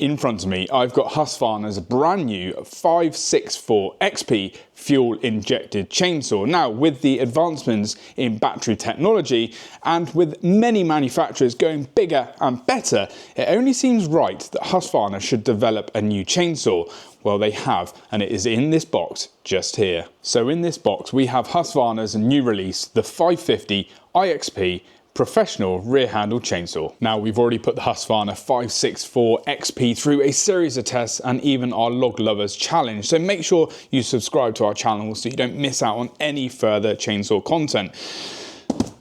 In front of me, I've got Husqvarna's brand new 564 XP fuel injected chainsaw. Now, with the advancements in battery technology and with many manufacturers going bigger and better, it only seems right that Husqvarna should develop a new chainsaw. Well, they have, and it is in this box just here. So in this box, we have Husqvarna's new release, the 550i XP professional rear handle chainsaw. Now, we've already put the Husqvarna 564 XP through a series of tests and even our log lovers challenge. So make sure you subscribe to our channel so you don't miss out on any further chainsaw content.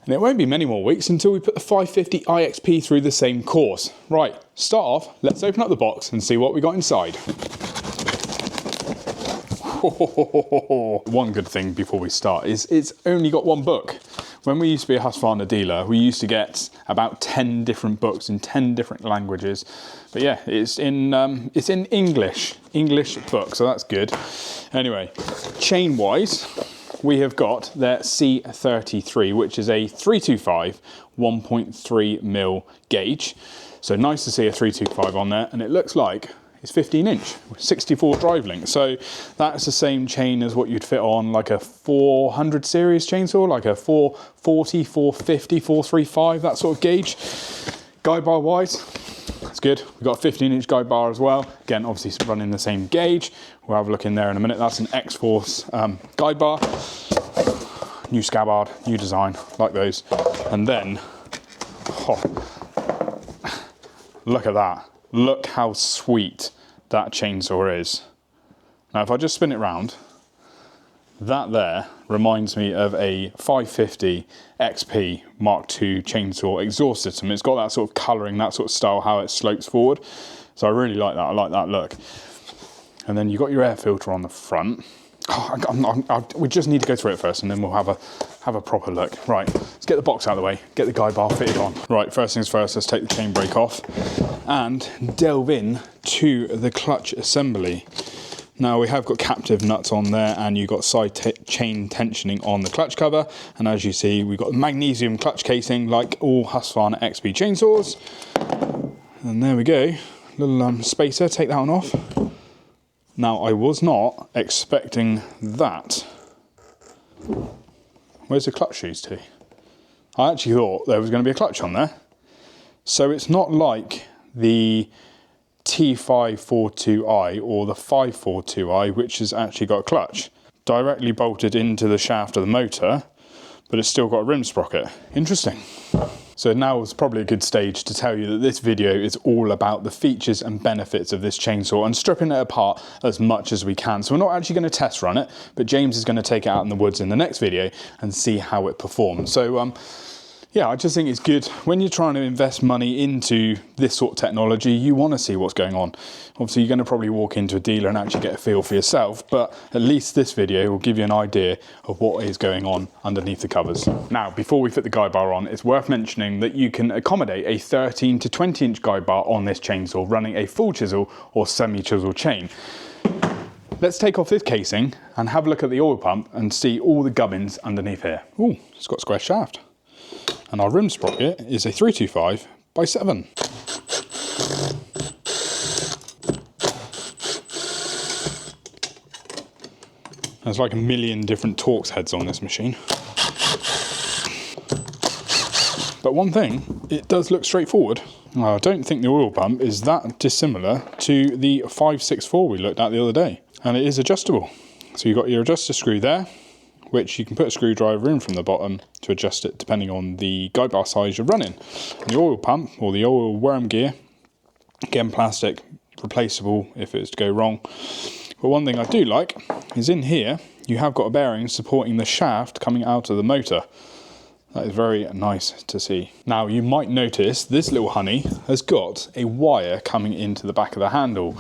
And it won't be many more weeks until we put the 550i XP through the same course. Right, start off, let's open up the box and see what we got inside. One good thing before we start is it's only got one book. When we used to be a Husqvarna dealer, we used to get about 10 different books in 10 different languages. But yeah, it's in English book, so that's good. Anyway, chain-wise, we have got their C33, which is a 325 1.3mm gauge. So nice to see a 325 on there, and it looks like it's 15-inch, 64 drive links. So that's the same chain as what you'd fit on like a 400 series chainsaw, like a 440, 450, 435, that sort of gauge. Guide bar wise, that's good. We've got a 15-inch guide bar as well. Again, obviously running the same gauge. We'll have a look in there in a minute. That's an X-Force guide bar. New scabbard, new design, like those. And then, look at that. Look how sweet that chainsaw is. Now, if I just spin it round, that there reminds me of a 550 XP Mark II chainsaw exhaust system. It's got that sort of colouring, that sort of style, how it slopes forward. So I really like that. I like that look. And then you've got your air filter on the front. We just need to go through it first, and then we'll have a proper look. Right, let's get the box out of the way, get the guide bar fitted on. Right, first things first, let's take the chain brake off and delve in to the clutch assembly. Now, we have got captive nuts on there, and you've got side chain tensioning on the clutch cover. And as you see, we've got magnesium clutch casing like all Husqvarna XP chainsaws. And there we go, little spacer, take that one off. Now, I was not expecting that. Where's the clutch shoes to? I actually thought there was going to be a clutch on there. So it's not like the T542i or the 542i, which has actually got a clutch directly bolted into the shaft of the motor, but it's still got a rim sprocket. Interesting. So now is probably a good stage to tell you that this video is all about the features and benefits of this chainsaw and stripping it apart as much as we can. So we're not actually going to test run it, but James is going to take it out in the woods in the next video and see how it performs. So yeah, I just think it's good when you're trying to invest money into this sort of technology. You want to see what's going on. Obviously, you're going to probably walk into a dealer and actually get a feel for yourself, but at least this video will give you an idea of what is going on underneath the covers. Now, before we fit the guide bar on, it's worth mentioning that you can accommodate a 13 to 20-inch guide bar on this chainsaw running a full chisel or semi-chisel chain. Let's take off this casing and have a look at the oil pump and see all the gubbins underneath here. Ooh, it's got a square shaft. And our rim sprocket is a 325 by 7. There's like a million different Torx heads on this machine. But one thing, it does look straightforward. I don't think the oil pump is that dissimilar to the 564 we looked at the other day. And it is adjustable. So you've got your adjuster screw there, which you can put a screwdriver in from the bottom to adjust it depending on the guide bar size you're running. And the oil pump, or the oil worm gear, again plastic, replaceable if it was to go wrong. But one thing I do like is in here, you have got a bearing supporting the shaft coming out of the motor. That is very nice to see. Now, you might notice this little honey has got a wire coming into the back of the handle.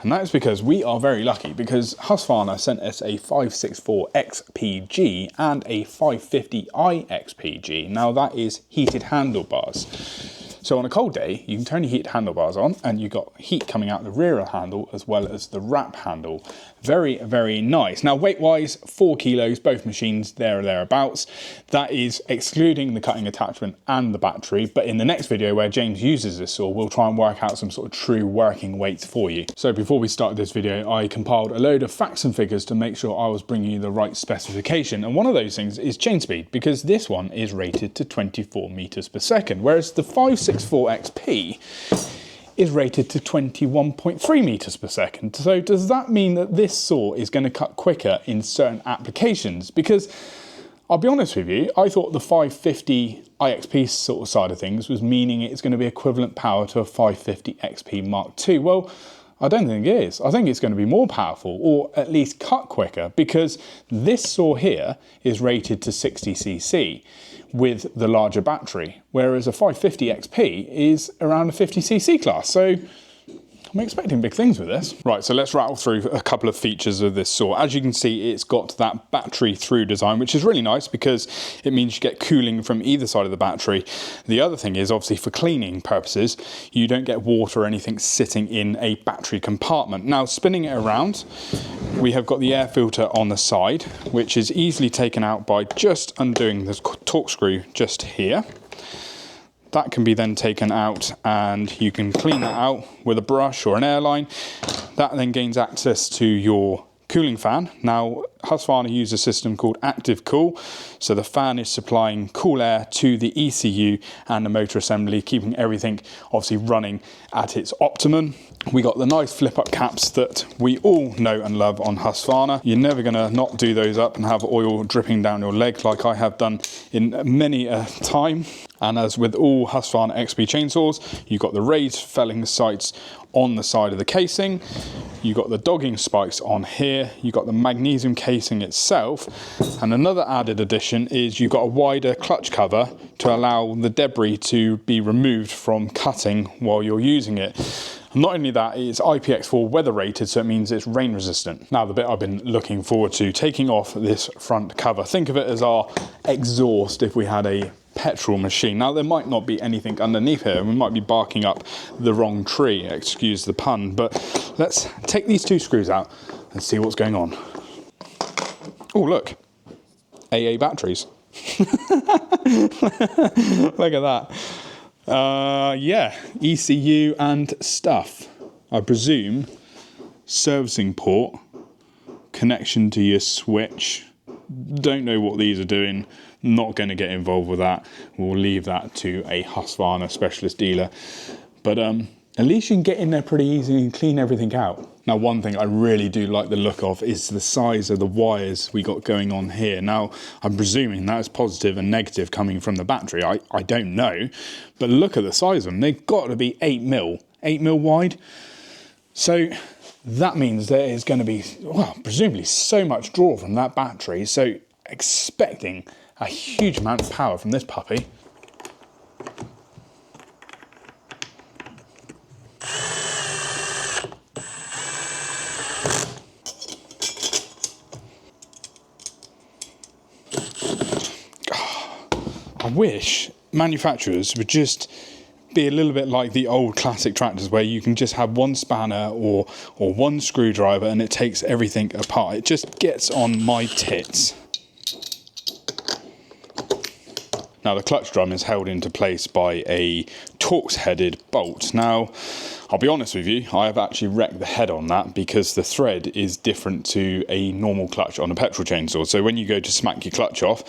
And that is because we are very lucky, because Husqvarna sent us a 564 XPG and a 550i XPG. Now, that is heated handlebars. So on a cold day, you can turn your heat handlebars on and you've got heat coming out the rear of the handle as well as the wrap handle. Very, very nice. Now weight-wise, 4 kilos, both machines there or thereabouts. That is excluding the cutting attachment and the battery, but in the next video where James uses this saw, we'll try and work out some sort of true working weights for you. So before we started this video, I compiled a load of facts and figures to make sure I was bringing you the right specification, and one of those things is chain speed, because this one is rated to 24 meters per second, whereas the 564 XP is rated to 21.3 meters per second. So does that mean that this saw is going to cut quicker in certain applications? Because I'll be honest with you, I thought the 550 IXP sort of side of things was meaning it's going to be equivalent power to a 550 XP Mark II. Well, I don't think it is. I think it's going to be more powerful, or at least cut quicker, because this saw here is rated to 60cc with the larger battery, whereas a 550 XP is around a 50cc class. So I'm expecting big things with this. Right, so let's rattle through a couple of features of this saw. As you can see, it's got that battery through design, which is really nice because it means you get cooling from either side of the battery. The other thing is, obviously for cleaning purposes, you don't get water or anything sitting in a battery compartment. Now, spinning it around, we have got the air filter on the side, which is easily taken out by just undoing the torque screw just here. That can be then taken out and you can clean that out with a brush or an airline. That then gains access to your cooling fan. Now, Husqvarna use a system called Active Cool. So the fan is supplying cool air to the ECU and the motor assembly, keeping everything obviously running at its optimum. We got the nice flip up caps that we all know and love on Husqvarna. You're never gonna not do those up and have oil dripping down your leg like I have done in many a time. And as with all Husqvarna XP chainsaws, you've got the raised felling sights on the side of the casing. You've got the dogging spikes on here. You've got the magnesium casing itself. And another added addition is you've got a wider clutch cover to allow the debris to be removed from cutting while you're using it. Not only that, it's IPX4 weather rated, so it means it's rain resistant. Now, the bit I've been looking forward to, taking off this front cover. Think of it as our exhaust if we had a petrol machine. Now, there might not be anything underneath here. We might be barking up the wrong tree, excuse the pun, but let's take these two screws out and see what's going on. Oh, look, AA batteries. Look at that. Yeah, ECU and stuff. I presume servicing port, connection to your switch. Don't know what these are doing. Not going to get involved with that. We'll leave that to a Husqvarna specialist dealer. But at least you can get in there pretty easily and clean everything out. Now, one thing I really do like the look of is the size of the wires we got going on here. Now, I'm presuming that is positive and negative coming from the battery. I don't know, but look at the size of them. They've got to be 8 mil wide. So that means there is going to be, well, presumably so much draw from that battery. So expecting a huge amount of power from this puppy. I wish manufacturers would just be a little bit like the old classic tractors where you can just have one spanner or one screwdriver and it takes everything apart. It just gets on my tits. Now, the clutch drum is held into place by a Torx-headed bolt. Now, I'll be honest with you, I have actually wrecked the head on that because the thread is different to a normal clutch on a petrol chainsaw. So when you go to smack your clutch off,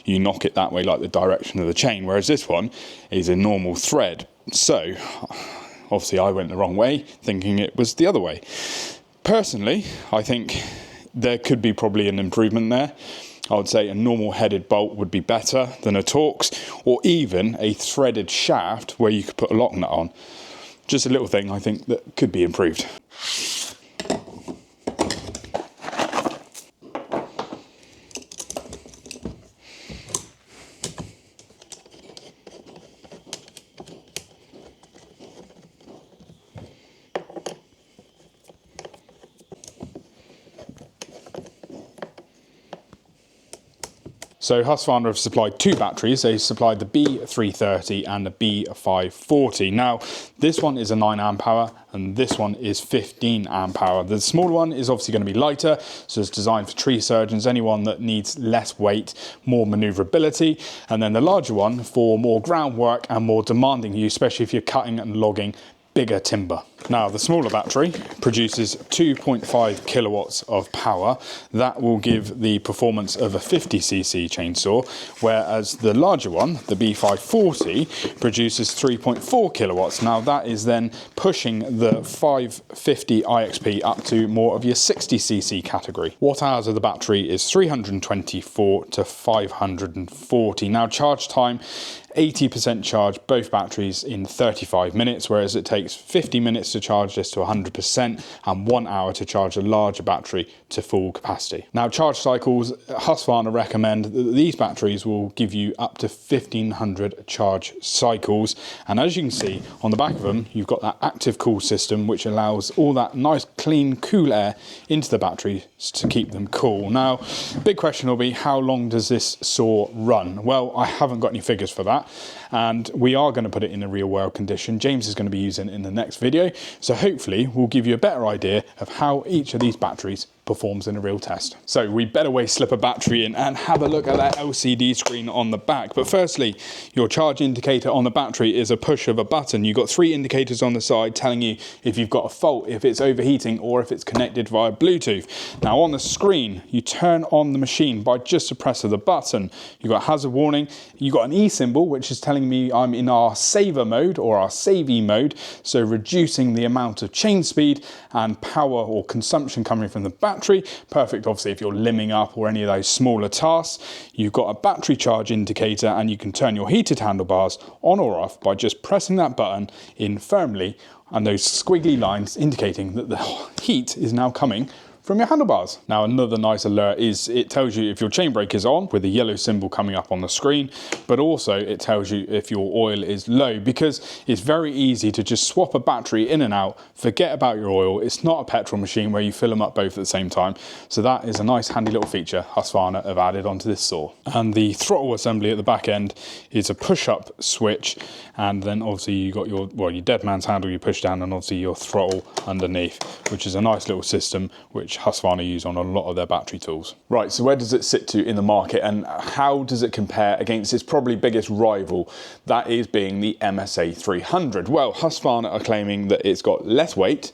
you knock it that way like the direction of the chain, whereas this one is a normal thread. So, obviously I went the wrong way, thinking it was the other way. Personally, I think there could be probably an improvement there. I would say a normal headed bolt would be better than a Torx, or even a threaded shaft where you could put a lock nut on. Just a little thing I think that could be improved. So Husqvarna have supplied two batteries. They supplied the B330 and the B540. Now, this one is a 9 amp hour and this one is 15 amp hour. The smaller one is obviously going to be lighter, so it's designed for tree surgeons, anyone that needs less weight, more maneuverability. And then the larger one for more groundwork and more demanding use, especially if you're cutting and logging bigger timber. Now, the smaller battery produces 2.5 kilowatts of power. That will give the performance of a 50cc chainsaw, whereas the larger one, the B540, produces 3.4 kilowatts. Now, that is then pushing the 550 IXP up to more of your 60cc category. Watt hours of the battery is 324 to 540. Now, charge time, 80% charge both batteries in 35 minutes, whereas it takes 50 minutes to charge this to 100% and 1 hour to charge a larger battery to full capacity. Now, charge cycles, Husqvarna recommend that these batteries will give you up to 1500 charge cycles. And as you can see on the back of them, you've got that active cool system, which allows all that nice, clean, cool air into the batteries to keep them cool. Now, big question will be, how long does this saw run? Well, I haven't got any figures for that, and we are going to put it in a real world condition. James is going to be using it in the next video, so hopefully we'll give you a better idea of how each of these batteries performs in a real test. So we better way slip a battery in and have a look at that LCD screen on the back. But firstly, your charge indicator on the battery is a push of a button. You've got 3 indicators on the side telling you if you've got a fault, if it's overheating, or if it's connected via Bluetooth. Now, on the screen, you turn on the machine by just a press of the button. You've got hazard warning, you've got an E symbol, which is telling me I'm in our saver mode or our savey mode, so reducing the amount of chain speed and power or consumption coming from the battery. Perfect, obviously, if you're limbing up or any of those smaller tasks. You've got a battery charge indicator, and you can turn your heated handlebars on or off by just pressing that button in firmly, and those squiggly lines indicating that the heat is now coming from your handlebars. Now, another nice alert is it tells you if your chain brake is on with a yellow symbol coming up on the screen, but also it tells you if your oil is low, because it's very easy to just swap a battery in and out, forget about your oil. It's not a petrol machine where you fill them up both at the same time. So that is a nice handy little feature Husqvarna have added onto this saw. And the throttle assembly at the back end is a push-up switch, and then obviously you got your, well, your dead man's handle you push down, and obviously your throttle underneath, which is a nice little system which Husqvarna use on a lot of their battery tools. Right, so where does it sit to in the market, and how does it compare against its probably biggest rival, that is being the MSA 300? Well, Husqvarna are claiming that it's got less weight,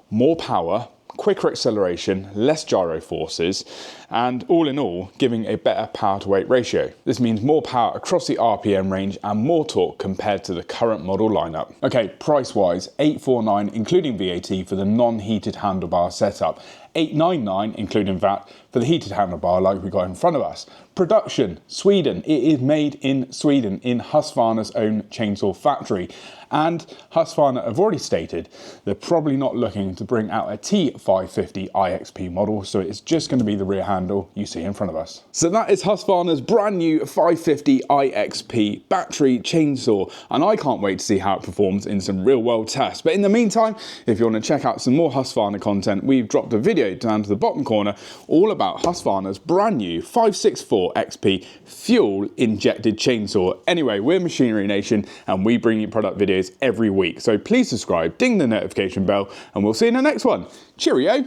more power, quicker acceleration, less gyro forces, and all in all, giving a better power to weight ratio. This means more power across the RPM range and more torque compared to the current model lineup. Okay, price-wise, $849 including VAT for the non-heated handlebar setup, $899 including VAT for the heated handlebar like we got in front of us. Production, Sweden. It is made in Sweden in Husqvarna's own chainsaw factory. And Husqvarna have already stated they're probably not looking to bring out a T550 IXP model, so it's just going to be the rear handle you see in front of us. So that is Husqvarna's brand new 550 IXP battery chainsaw, and I can't wait to see how it performs in some real world tests. But in the meantime, if you want to check out some more Husqvarna content, we've dropped a video down to the bottom corner all about Husqvarna's brand new 564 XP fuel injected chainsaw. Anyway, we're Machinery Nation and we bring you product videos every week, so please subscribe, ding the notification bell, and we'll see you in the next one. Cheerio!